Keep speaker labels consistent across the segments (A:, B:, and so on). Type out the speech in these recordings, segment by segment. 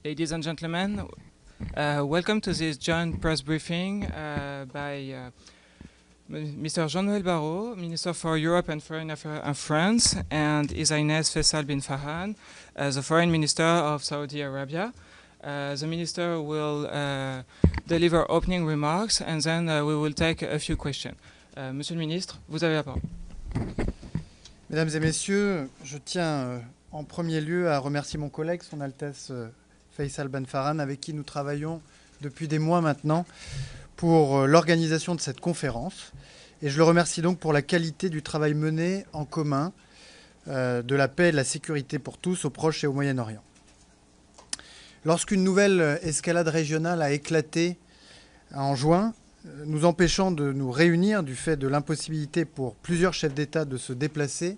A: Ladies and gentlemen, welcome to this joint press briefing by Mr. Jean-Noël Barrot, Minister for Europe and Foreign Affairs and France, and His Highness Faisal bin Farhan, the Foreign Minister of Saudi Arabia. The Minister will deliver opening remarks and then we will take a few questions. Monsieur le Ministre, vous avez la parole.
B: Mesdames et Messieurs, je tiens en premier lieu à remercier mon collègue, Son Altesse Faisal bin Farhan, avec qui nous travaillons depuis des mois maintenant pour l'organisation de cette conférence. Et je le remercie donc pour la qualité du travail mené en commun de la paix et de la sécurité pour tous au Proche et au Moyen-Orient. Lorsqu'une nouvelle escalade régionale a éclaté en juin, nous empêchant de nous réunir du fait de l'impossibilité pour plusieurs chefs d'État de se déplacer,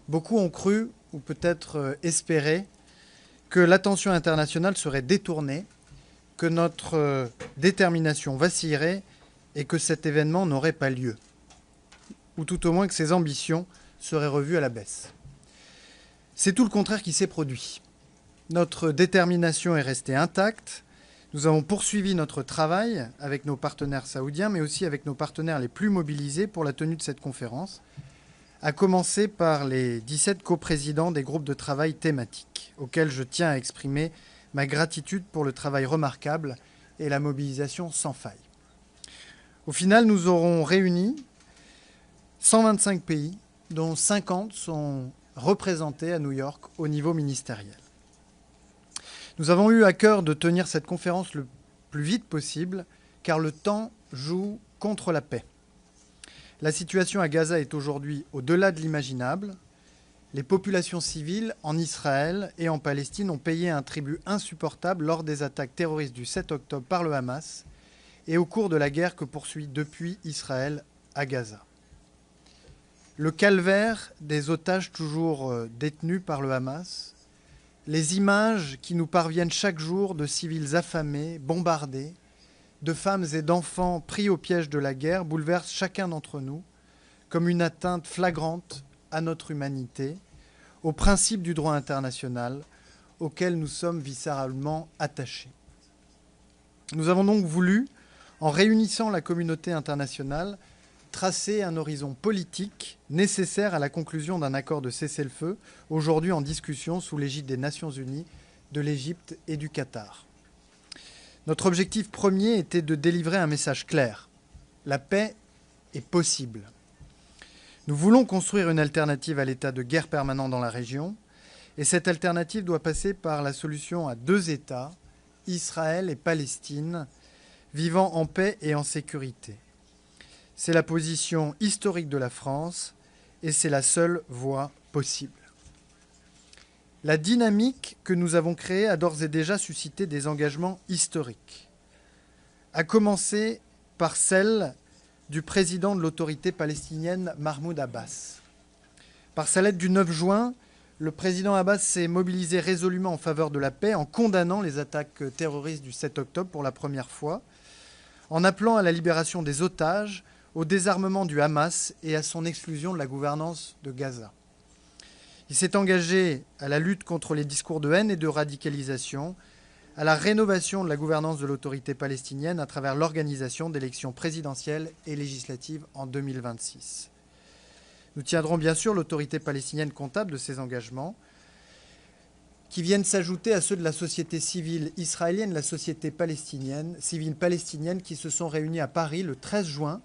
B: beaucoup ont cru, ou peut-être espéré, que l'attention internationale serait détournée, que notre détermination vacillerait et que cet événement n'aurait pas lieu, ou tout au moins que ses ambitions seraient revues à la baisse. C'est tout le contraire qui s'est produit. Notre détermination est restée intacte. Nous avons poursuivi notre travail avec nos partenaires saoudiens, mais aussi avec nos partenaires les plus mobilisés pour la tenue de cette conférence, à commencer par les 17 coprésidents des groupes de travail thématiques, auxquels je tiens à exprimer ma gratitude pour le travail remarquable et la mobilisation sans faille. Au final, nous aurons réuni 125 pays, dont 50 sont représentés à New York au niveau ministériel. Nous avons eu à cœur de tenir cette conférence le plus vite possible, car le temps joue contre la paix. La situation à Gaza est aujourd'hui au-delà de l'imaginable. Les populations civiles en Israël et en Palestine ont payé un tribut insupportable lors des attaques terroristes du 7 octobre par le Hamas et au cours de la guerre que poursuit depuis Israël à Gaza. Le calvaire des otages toujours détenus par le Hamas, les images qui nous parviennent chaque jour de civils affamés, bombardés, de femmes et d'enfants pris au piège de la guerre bouleversent chacun d'entre nous comme une atteinte flagrante à notre humanité, aux principes du droit international auxquels nous sommes viscéralement attachés. Nous avons donc voulu, en réunissant la communauté internationale, tracer un horizon politique nécessaire à la conclusion d'un accord de cessez-le-feu, aujourd'hui en discussion sous l'égide des Nations Unies, de l'Égypte et du Qatar. Notre objectif premier était de délivrer un message clair. La paix est possible. Nous voulons construire une alternative à l'état de guerre permanent dans la région, et cette alternative doit passer par la solution à deux États, Israël et Palestine, vivant en paix et en sécurité. C'est la position historique de la France et c'est la seule voie possible. La dynamique que nous avons créée a d'ores et déjà suscité des engagements historiques, à commencer par celle du président de l'autorité palestinienne Mahmoud Abbas. Par sa lettre du 9 juin, le président Abbas s'est mobilisé résolument en faveur de la paix en condamnant les attaques terroristes du 7 octobre pour la première fois, en appelant à la libération des otages, au désarmement du Hamas et à son exclusion de la gouvernance de Gaza. Il s'est engagé à la lutte contre les discours de haine et de radicalisation, à la rénovation de la gouvernance de l'autorité palestinienne à travers l'organisation d'élections présidentielles et législatives en 2026. Nous tiendrons bien sûr l'autorité palestinienne comptable de ces engagements, qui viennent s'ajouter à ceux de la société civile israélienne, la société civile palestinienne, qui se sont réunis à Paris le 13 juin,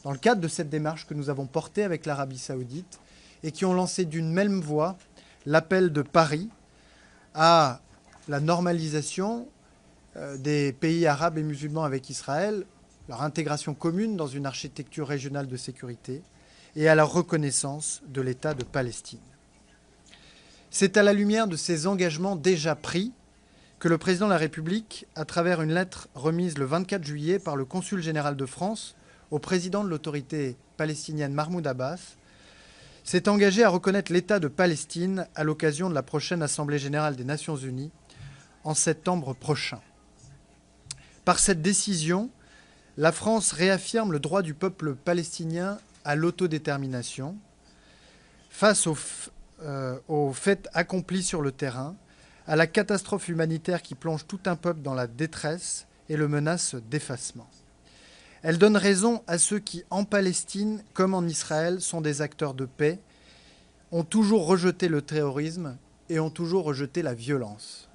B: dans le cadre de cette démarche que nous avons portée avec l'Arabie saoudite, et qui ont lancé d'une même voix l'appel de Paris à la normalisation des pays arabes et musulmans avec Israël, leur intégration commune dans une architecture régionale de sécurité, et à la reconnaissance de l'État de Palestine. C'est à la lumière de ces engagements déjà pris que le président de la République, à travers une lettre remise le 24 juillet par le consul général de France au président de l'autorité palestinienne Mahmoud Abbas, s'est engagé à reconnaître l'État de Palestine à l'occasion de la prochaine Assemblée générale des Nations unies en septembre prochain. Par cette décision, la France réaffirme le droit du peuple palestinien à l'autodétermination face aux faits accomplis sur le terrain, à la catastrophe humanitaire qui plonge tout un peuple dans la détresse et le menace d'effacement. Elle donne raison à ceux qui, en Palestine comme en Israël, sont des acteurs de paix, ont toujours rejeté le terrorisme et ont toujours rejeté la violence.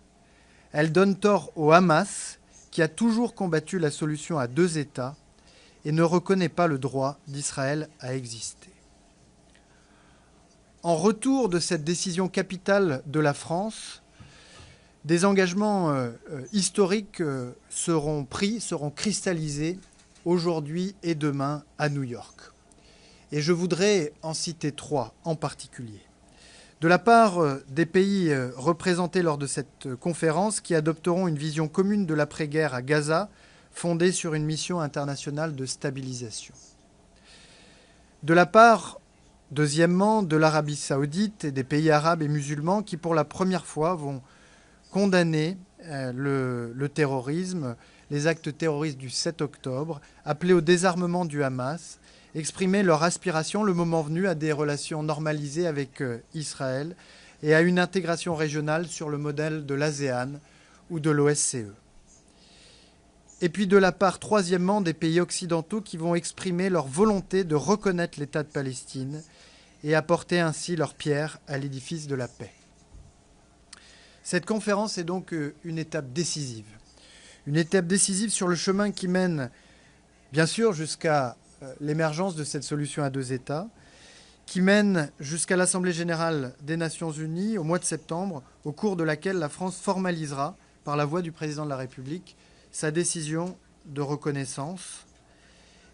B: Elle donne tort au Hamas, qui a toujours combattu la solution à 2 États et ne reconnaît pas le droit d'Israël à exister. En retour de cette décision capitale de la France, des engagements historiques seront pris, seront cristallisés aujourd'hui et demain à New York. Et je voudrais en citer 3 en particulier. De la part des pays représentés lors de cette conférence qui adopteront une vision commune de l'après-guerre à Gaza, fondée sur une mission internationale de stabilisation. De la part, deuxièmement, de l'Arabie saoudite et des pays arabes et musulmans qui, pour la première fois, vont condamner le terrorisme, les actes terroristes du 7 octobre, appeler au désarmement du Hamas, exprimer leur aspiration, le moment venu, à des relations normalisées avec Israël et à une intégration régionale sur le modèle de l'ASEAN ou de l'OSCE. Et puis de la part, troisièmement, des pays occidentaux qui vont exprimer leur volonté de reconnaître l'État de Palestine et apporter ainsi leur pierre à l'édifice de la paix. Cette conférence est donc une étape décisive. Une étape décisive sur le chemin qui mène, bien sûr, jusqu'à l'émergence de cette solution à 2 États, qui mène jusqu'à l'Assemblée générale des Nations unies au mois de septembre, au cours de laquelle la France formalisera, par la voix du président de la République, sa décision de reconnaissance,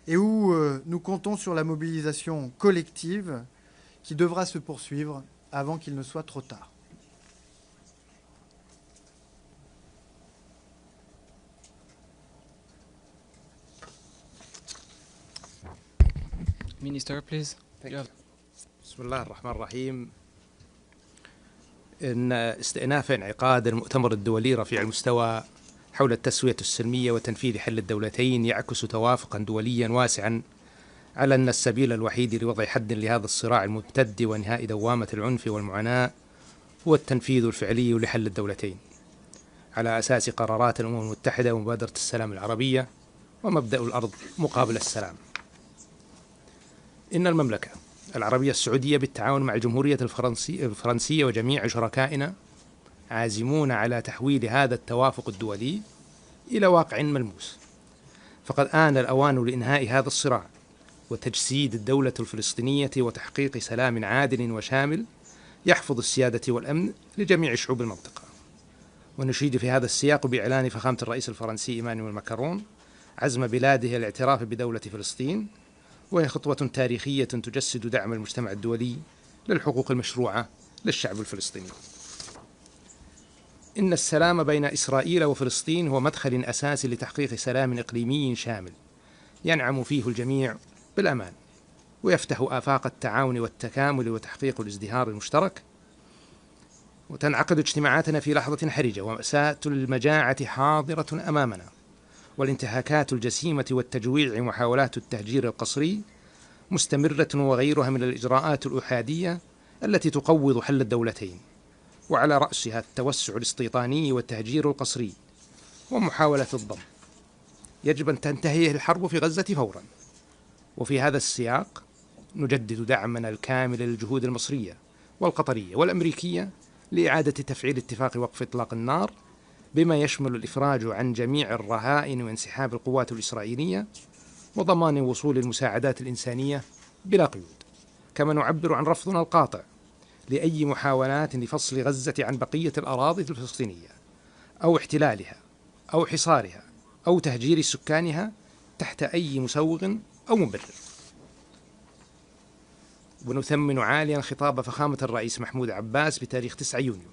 B: et où nous comptons sur la mobilisation collective qui devra se poursuivre avant qu'il ne soit trop tard.
A: Minister, please.
C: بسم الله الرحمن الرحيم. إن استئناف انعقاد المؤتمر الدولي رفيع المستوى حول التسوية السلمية وتنفيذ حل الدولتين يعكس توافقا دوليا واسعا على أن السبيل الوحيد لوضع حد لهذا الصراع الممتد وإنهاء دوامة العنف والمعاناة هو التنفيذ الفعلي لحل الدولتين على أساس قرارات الأمم المتحدة ومبادرة السلام العربية ومبدأ الأرض مقابل السلام. إن المملكة العربية السعودية بالتعاون مع الجمهورية الفرنسية وجميع شركائنا عازمون على تحويل هذا التوافق الدولي إلى واقع ملموس، فقد آن الأوان لإنهاء هذا الصراع وتجسيد الدولة الفلسطينية وتحقيق سلام عادل وشامل يحفظ السيادة والأمن لجميع شعوب المنطقة. ونشيد في هذا السياق بإعلان فخامة الرئيس الفرنسي إيمانويل ماكرون عزم بلاده الاعتراف بدولة فلسطين، وهي خطوة تاريخية تجسد دعم المجتمع الدولي للحقوق المشروعة للشعب الفلسطيني. إن السلام بين إسرائيل وفلسطين هو مدخل أساسي لتحقيق سلام إقليمي شامل ينعم فيه الجميع بالأمان، ويفتح آفاق التعاون والتكامل وتحقيق الازدهار المشترك. وتنعقد اجتماعاتنا في لحظة حرجة ومأساة المجاعة حاضرة أمامنا، والانتهاكات الجسيمة والتجويع ومحاولات التهجير القسري مستمرة وغيرها من الإجراءات الأحادية التي تقوض حل الدولتين، وعلى رأسها التوسع الاستيطاني والتهجير القسري ومحاولة الضم. يجب أن تنتهي الحرب في غزة فورا. وفي هذا السياق نجدد دعمنا الكامل للجهود المصرية والقطرية والأمريكية لإعادة تفعيل اتفاق وقف إطلاق النار، بما يشمل الإفراج عن جميع الرهائن وانسحاب القوات الإسرائيلية وضمان وصول المساعدات الإنسانية بلا قيود. كما نعبر عن رفضنا القاطع لأي محاولات لفصل غزة عن بقية الأراضي الفلسطينية أو احتلالها أو حصارها أو تهجير سكانها تحت أي مسوغ أو مبرر. ونثمن عاليا خطاب فخامة الرئيس محمود عباس بتاريخ 9 يونيو،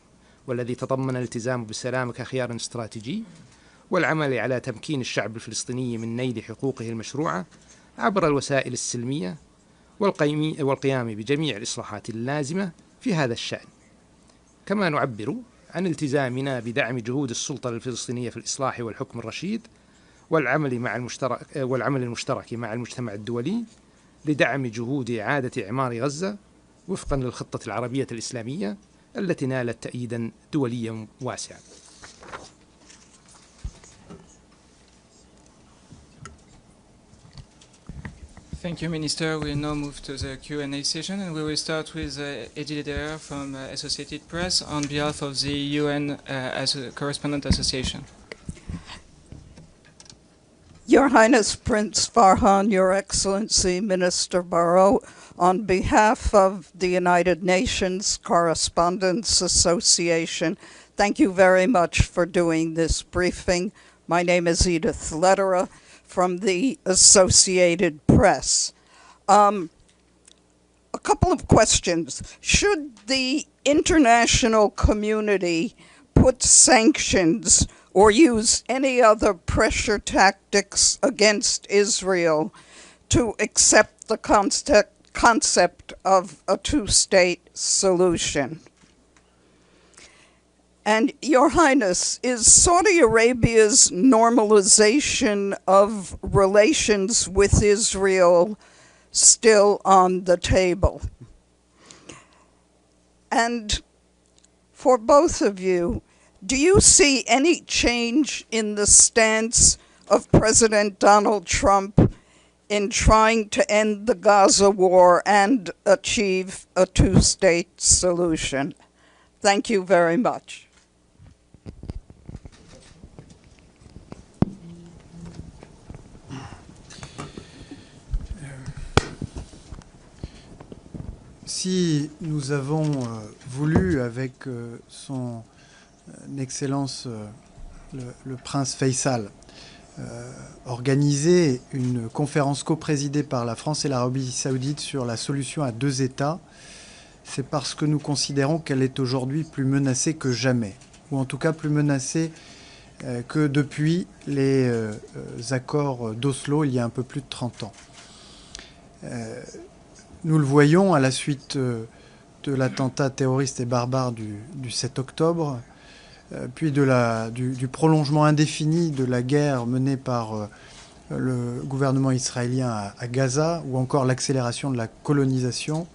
C: والذي تضمن الالتزام بالسلام كخيار استراتيجي والعمل على تمكين الشعب الفلسطيني من نيل حقوقه المشروعة عبر الوسائل السلمية والقيام بجميع الإصلاحات اللازمة في هذا الشأن. كما نعبر عن التزامنا بدعم جهود السلطة الفلسطينية في الإصلاح والحكم الرشيد والعمل المشترك مع المجتمع الدولي لدعم جهود إعادة إعمار غزة وفقا للخطة العربية الإسلامية التي نالت تأييدا دوليا واسعا.
A: Thank you, Minister. We'll now move to the Q&A session, and we will start with Eddie Lederer from Associated Press on behalf of the UN Correspondent Association.
D: Your Highness Prince Farhan, Your Excellency Minister Barrot, on behalf of the United Nations Correspondents Association, thank you very much for doing this briefing. My name is Edith Lederer from the Associated Press. A couple of questions. Should the international community put sanctions or use any other pressure tactics against Israel to accept the concept of a two-state solution? And Your Highness, is Saudi Arabia's normalization of relations with Israel still on the table? And for both of you, do you see any change in the stance of President Donald Trump in trying to end the Gaza war and achieve a two-state solution? Thank you very much.
B: Si nous avons voulu, avec son Excellence le prince Faisal, organiser une conférence coprésidée par la France et l'Arabie saoudite sur la solution à deux États, c'est parce que nous considérons qu'elle est aujourd'hui plus menacée que jamais, ou en tout cas plus menacée que depuis les accords d'Oslo il y a un peu plus de 30 ans. Nous le voyons à la suite de l'attentat terroriste et barbare du 7 octobre, puis du prolongement indéfini de la guerre menée par le gouvernement israélien à Gaza, ou encore l'accélération de la colonisation.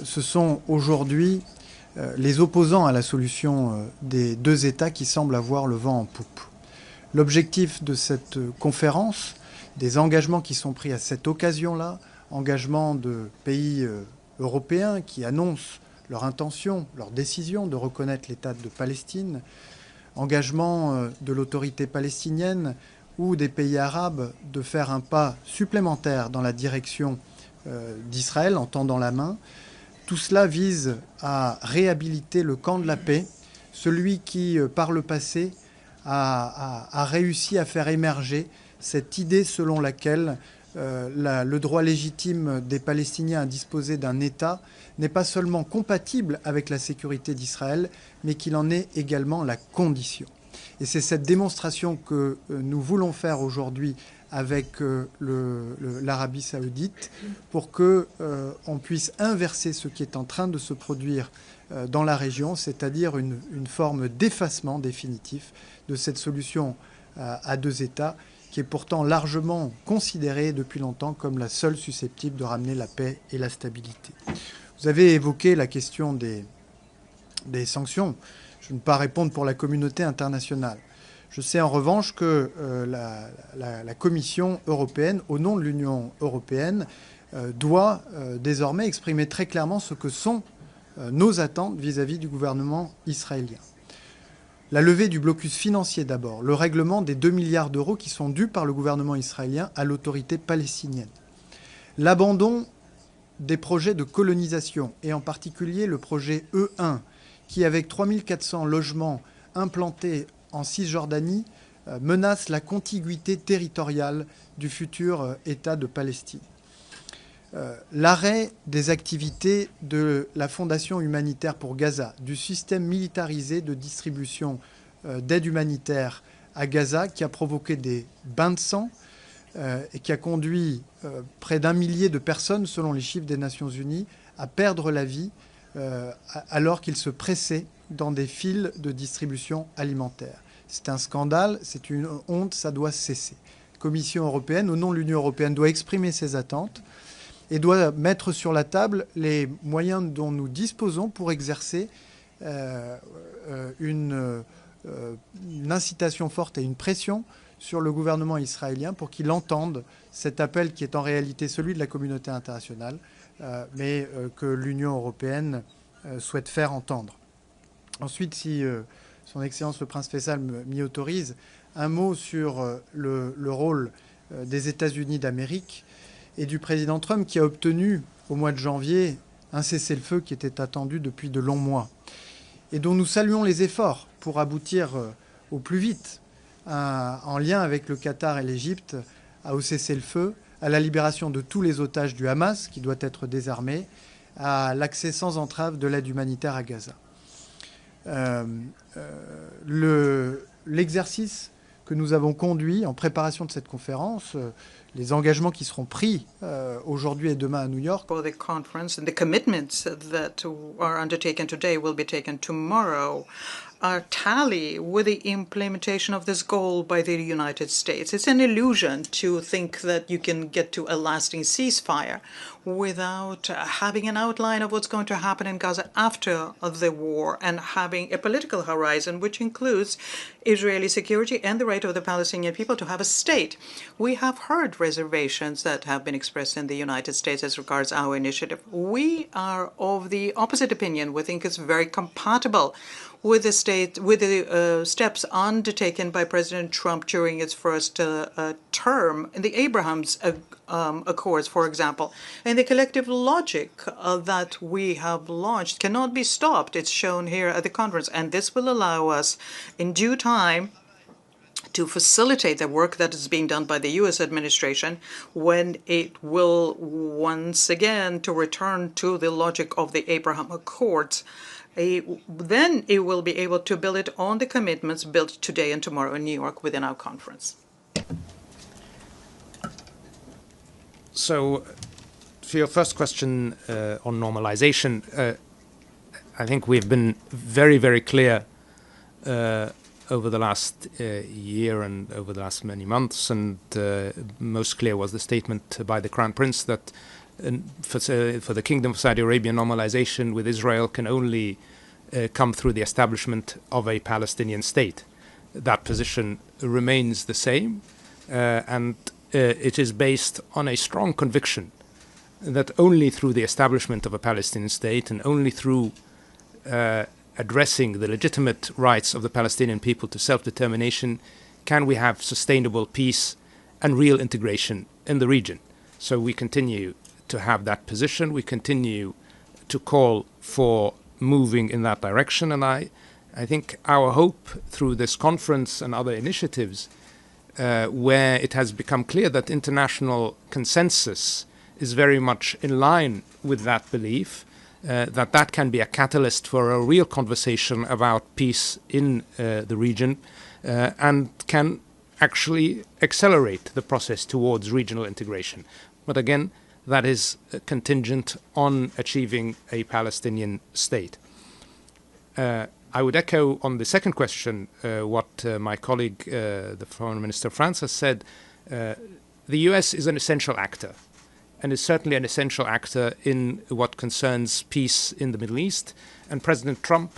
B: Ce sont aujourd'hui les opposants à la solution des deux États qui semblent avoir le vent en poupe. L'objectif de cette conférence, des engagements qui sont pris à cette occasion-là, engagements de pays européens qui annoncent leur intention, leur décision de reconnaître l'État de Palestine, engagement de l'autorité palestinienne ou des pays arabes de faire un pas supplémentaire dans la direction d'Israël en tendant la main. Tout cela vise à réhabiliter le camp de la paix, celui qui, par le passé, a réussi à faire émerger cette idée selon laquelle le droit légitime des Palestiniens à disposer d'un État n'est pas seulement compatible avec la sécurité d'Israël, mais qu'il en est également la condition. Et c'est cette démonstration que nous voulons faire aujourd'hui avec l'Arabie saoudite pour qu'on puisse inverser ce qui est en train de se produire dans la région, c'est-à-dire une forme d'effacement définitif de cette solution à deux États, qui est pourtant largement considérée depuis longtemps comme la seule susceptible de ramener la paix et la stabilité. Vous avez évoqué la question des sanctions. Je ne peux pas répondre pour la communauté internationale. Je sais en revanche que la Commission européenne, au nom de l'Union européenne, doit désormais exprimer très clairement ce que sont nos attentes vis-à-vis du gouvernement israélien. La levée du blocus financier d'abord, le règlement des 2 milliards d'euros qui sont dus par le gouvernement israélien à l'autorité palestinienne. L'abandon des projets de colonisation, et en particulier le projet E1, qui, avec 3400 logements implantés en Cisjordanie, menace la contiguïté territoriale du futur État de Palestine. L'arrêt des activités de la Fondation humanitaire pour Gaza, du système militarisé de distribution d'aide humanitaire à Gaza, qui a provoqué des bains de sang et qui a conduit près d'1 millier de personnes, selon les chiffres des Nations Unies, à perdre la vie alors qu'ils se pressaient dans des files de distribution alimentaire. C'est un scandale, c'est une honte, ça doit cesser. La Commission européenne, au nom de l'Union européenne, doit exprimer ses attentes et doit mettre sur la table les moyens dont nous disposons pour exercer une incitation forte et une pression sur le gouvernement israélien pour qu'il entende cet appel qui est en réalité celui de la communauté internationale, mais que l'Union européenne souhaite faire entendre. Ensuite, si Son Excellence le Prince Faisal m'y autorise, un mot sur le rôle des États-Unis d'Amérique et du président Trump qui a obtenu au mois de janvier un cessez-le-feu qui était attendu depuis de longs mois et dont nous saluons les efforts pour aboutir au plus vite en lien avec le Qatar et l'Égypte au cessez-le-feu, à la libération de tous les otages du Hamas qui doit être désarmé, à l'accès sans entrave de l'aide humanitaire à Gaza. L'exercice que nous avons conduit en préparation de cette conférence, les engagements qui seront pris aujourd'hui et demain à New York.
E: For the conference and the commitments that are undertaken today will be taken tomorrow are tally with the implementation of this goal by the United States. It's an illusion to think that you can get to a lasting ceasefire without having an outline of what's going to happen in Gaza after the war and having a political horizon which includes Israeli security and the right of the Palestinian people to have a state. We have heard reservations that have been expressed in the United States as regards our initiative. We are of the opposite opinion. We think it's very compatible with the steps undertaken by President Trump during his first term in the Abrahams Accords, for example. And the collective logic that we have launched cannot be stopped. It's shown here at the conference. And this will allow us, in due time, to facilitate the work that is being done by the U.S. administration when it will once again to return to the logic of the Abraham Accords. Then it will be able to build it on the commitments built today and tomorrow in New York within our conference.
C: So, for your first question on normalization, I think we've been very, very clear over the last year and over the last many months, and most clear was the statement by the Crown Prince that for the Kingdom of Saudi Arabia, normalization with Israel can only come through the establishment of a Palestinian state. That position remains the same, and it is based on a strong conviction that only through the establishment of a Palestinian state and only through addressing the legitimate rights of the Palestinian people to self-determination can we have sustainable peace and real integration in the region. So we continue to have that position. We continue to call for moving in that direction. And I think our hope through this conference and other initiatives where it has become clear that international consensus is very much in line with that belief, that can be a catalyst for a real conversation about peace in the region and can actually accelerate the process towards regional integration. But again, that is contingent on achieving a Palestinian state. I would echo on the second question what my colleague, the Foreign Minister of France, has said. The US is an essential actor, and is certainly an essential actor in what concerns peace in the Middle East. And President Trump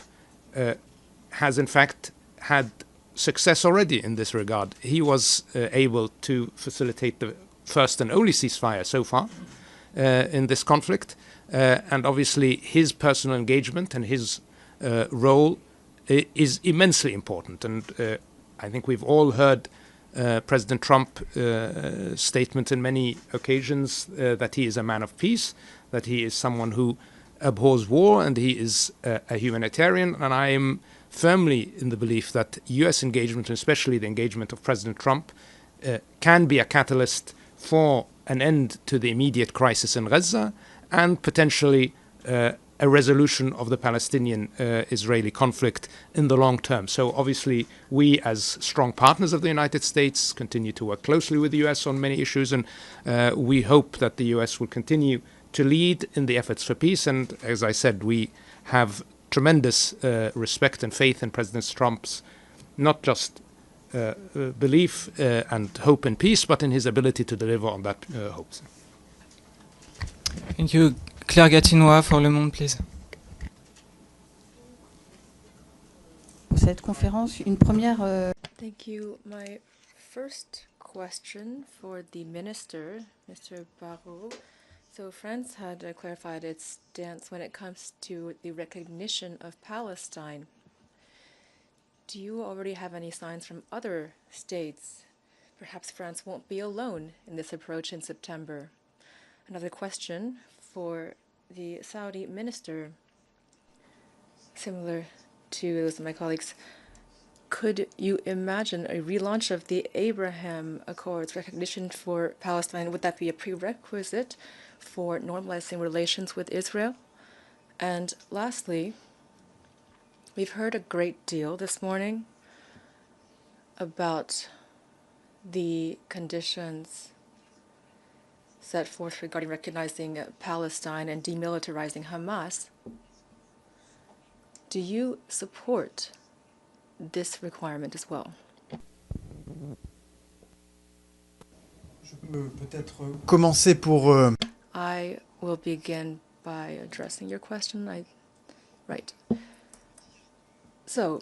C: has, in fact, had success already in this regard. He was able to facilitate the first and only ceasefire so far in this conflict. And obviously his personal engagement and his role is immensely important. And I think we've all heard President Trump statement in many occasions that he is a man of peace, that he is someone who abhors war, and he is a humanitarian. And I am firmly in the belief that U.S. engagement, and especially the engagement of President Trump, can be a catalyst for an end to the immediate crisis in Gaza and potentially a resolution of the Palestinian-Israeli conflict in the long term. So obviously we, as strong partners of the United States, continue to work closely with the US on many issues, and we hope that the US will continue to lead in the efforts for peace. And as I said, we have tremendous respect and faith in President Trump's not just belief and hope in peace, but in his ability to deliver on that hopes.
A: Thank you. Claire Gatinois for Le Monde, please.
F: cette conférence. Une première...
G: Thank you. My first question for the minister, Mr. Barrot. So France had clarified its stance when it comes to the recognition of Palestine. Do you already have any signs from other states? Perhaps France won't be alone in this approach in September. Another question for the Saudi minister, similar to those of my colleagues. Could you imagine a relaunch of the Abraham Accords recognition for Palestine? Would that be a prerequisite for normalizing relations with Israel? And lastly, we've heard a great deal this morning about the conditions set forth regarding recognizing Palestine and demilitarizing Hamas. Do you support this requirement as well?
B: Je peux peut-être commencer pour...
G: I will begin by addressing your question. Right. So,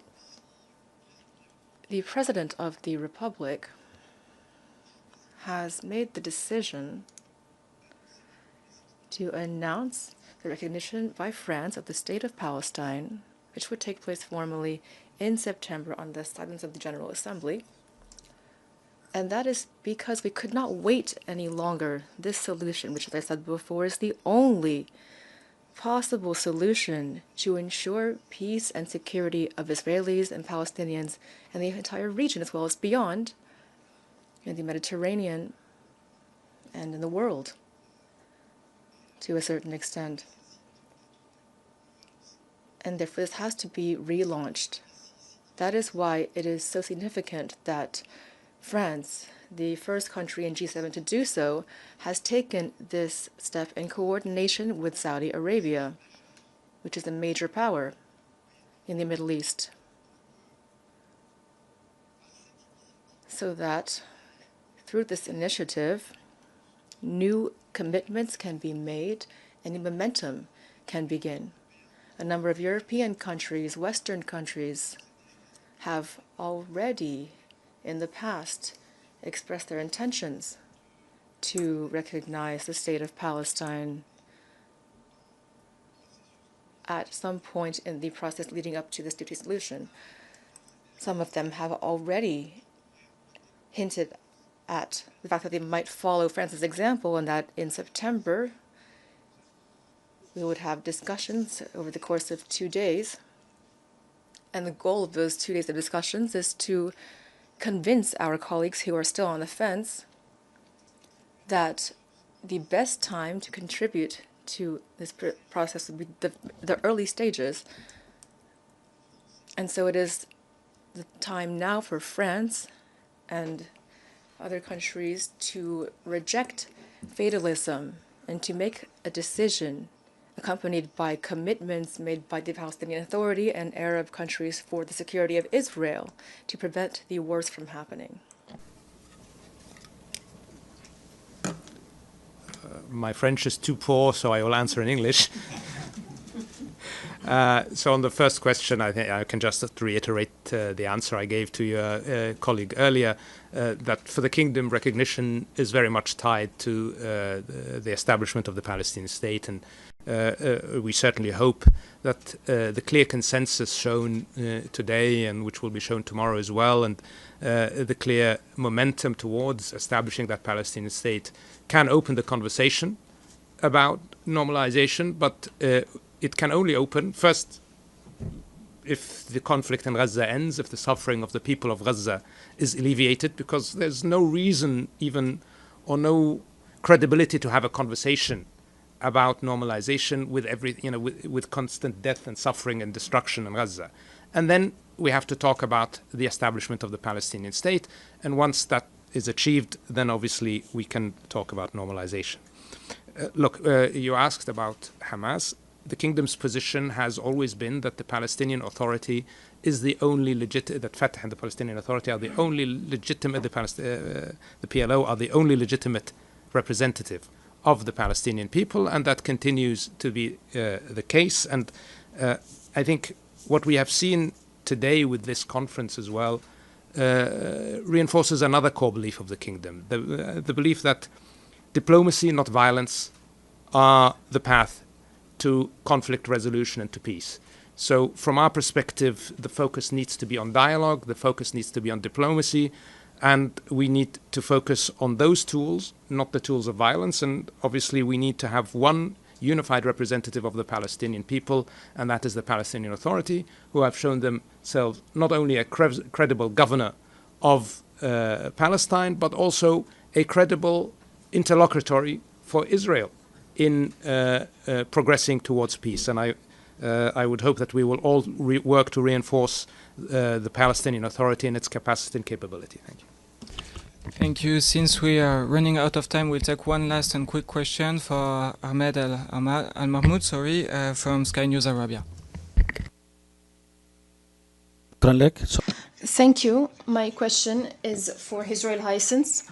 G: the President of the Republic has made the decision to announce the recognition by France of the State of Palestine, which would take place formally in September on the silence of the General Assembly. And that is because we could not wait any longer. This solution, which, as I said before, is the only possible solution to ensure peace and security of Israelis and Palestinians and the entire region, as well as beyond, in the Mediterranean and in the world, to a certain extent. And therefore, this has to be relaunched. That is why it is so significant that France, the first country in G7 to do so, has taken this step in coordination with Saudi Arabia, which is a major power in the Middle East, so that through this initiative, new commitments can be made and new momentum can begin. A number of European countries, Western countries, have already in the past expressed their intentions to recognize the State of Palestine at some point in the process leading up to this two-state solution. Some of them have already hinted at the fact that they might follow France's example, and that in September we would have discussions over the course of 2 days. And the goal of those 2 days of discussions is to convince our colleagues who are still on the fence that the best time to contribute to this process would be the early stages. And so it is the time now for France and other countries to reject fatalism and to make a decision accompanied by commitments made by the Palestinian Authority and Arab countries for the security of Israel to prevent the worst from happening.
C: My French is too poor, so I will answer in English. So on the first question, I think I can just reiterate the answer I gave to your colleague earlier, that for the kingdom, recognition is very much tied to the establishment of the Palestinian state, and we certainly hope that the clear consensus shown today, and which will be shown tomorrow as well, and the clear momentum towards establishing that Palestinian state can open the conversation about normalization, but it can only open, first, if the conflict in Gaza ends, if the suffering of the people of Gaza is alleviated, because there's no reason even, or no credibility to have a conversation about normalization with with constant death and suffering and destruction in Gaza. And then we have to talk about the establishment of the Palestinian state. And once that is achieved, then obviously we can talk about normalization. Look, you asked about Hamas. The kingdom's position has always been that the Palestinian Authority is the only legitimate, that Fatah and the Palestinian Authority are the only legitimate, the PLO are the only legitimate representative of the Palestinian people, and that continues to be the case. And I think what we have seen today with this conference as well reinforces another core belief of the kingdom, the belief that diplomacy, not violence, are the path to conflict resolution and to peace. So from our perspective, the focus needs to be on dialogue, the focus needs to be on diplomacy, and we need to focus on those tools, not the tools of violence. And obviously we need to have one unified representative of the Palestinian people, and that is the Palestinian Authority, who have shown themselves not only a credible governor of Palestine, but also a credible interlocutory for Israel in progressing towards peace. And I would hope that we will all work to reinforce the Palestinian Authority and its capacity and capability. Thank you.
A: Thank you. Since we are running out of time, we'll take one last and quick question for Ahmed Al-Mahmoud, from Sky News Arabia.
F: Thank you. My question is for His Royal Highness.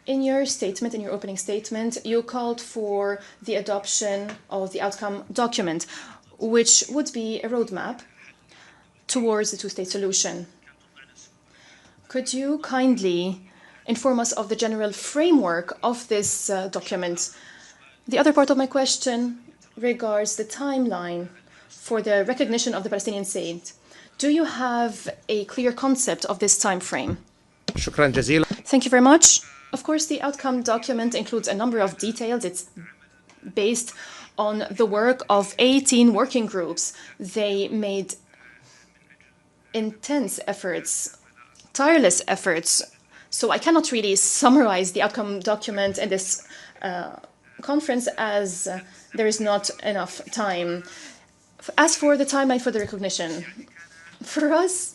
F: In your statement, in your opening statement, you called for the adoption of the outcome document, which would be a roadmap towards the two-state solution. Could you kindly inform us of the general framework of this document? The other part of my question regards the timeline for the recognition of the Palestinian state. Do you have a clear concept of this time frame? Thank you very much. Of course, the outcome document includes a number of details. It's based on the work of 18 working groups. They made intense efforts, tireless efforts. So I cannot really summarize the outcome document in this conference as there is not enough time. As for the timeline for the recognition, for us,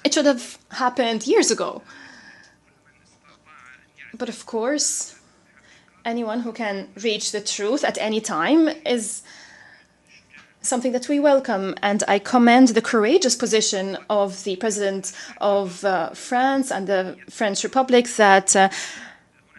F: it should have happened years ago. But of course, anyone who can reach the truth at any time is something that we welcome. And I commend the courageous position of the President of France and the French Republic that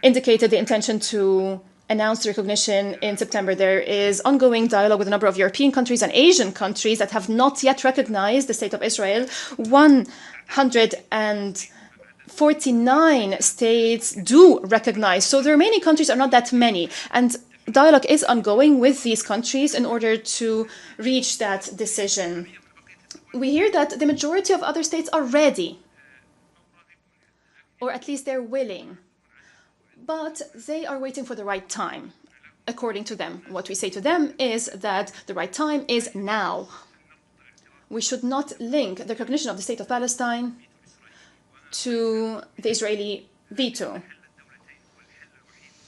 F: indicated the intention to announce the recognition in September. There is ongoing dialogue with a number of European countries and Asian countries that have not yet recognized the State of Israel. 149 states do recognize. So the remaining countries are not that many. And dialogue is ongoing with these countries in order to reach that decision. We hear that the majority of other states are ready, or at least they're willing, but they are waiting for the right time, according to them. What we say to them is that the right time is now. We should not link the recognition of the State of Palestine to the Israeli veto.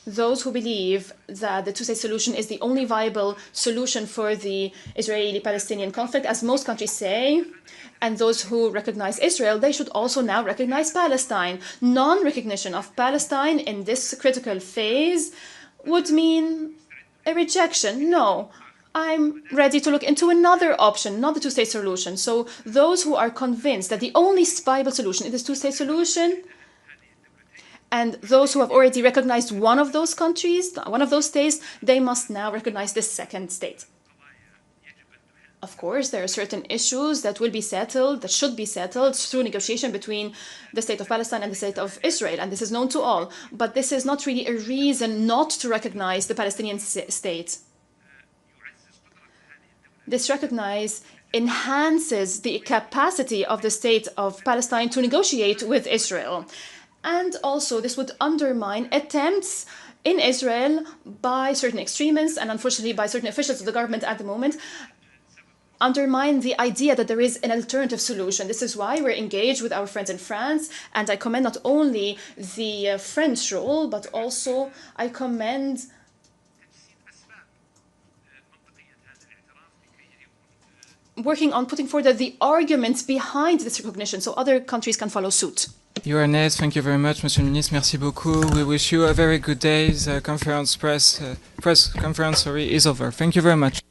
F: Those who believe that the two-state solution is the only viable solution for the Israeli-Palestinian conflict, as most countries say, and those who recognize Israel, they should also now recognize Palestine. Non-recognition of Palestine in this critical phase would mean a rejection. No, I'm ready to look into another option, not the two-state solution. So those who are convinced that the only viable solution is this two-state solution, and those who have already recognized one of those countries, one of those states, they must now recognize the second state. Of course, there are certain issues that will be settled, that should be settled through negotiation between the State of Palestine and the State of Israel, and this is known to all. But this is not really a reason not to recognize the Palestinian state. This recognize enhances the capacity of the State of Palestine to negotiate with Israel. And also, this would undermine attempts in Israel by certain extremists and unfortunately by certain officials of the government at the moment, undermine the idea that there is an alternative solution. This is why we're engaged with our friends in France, and I commend not only the French role, but also I commend working on putting forward the arguments behind this recognition so other countries can follow suit.
A: Your Highness, thank you very much, Monsieur le Ministre. Merci beaucoup. We wish you a very good day. The press conference is over. Thank you very much.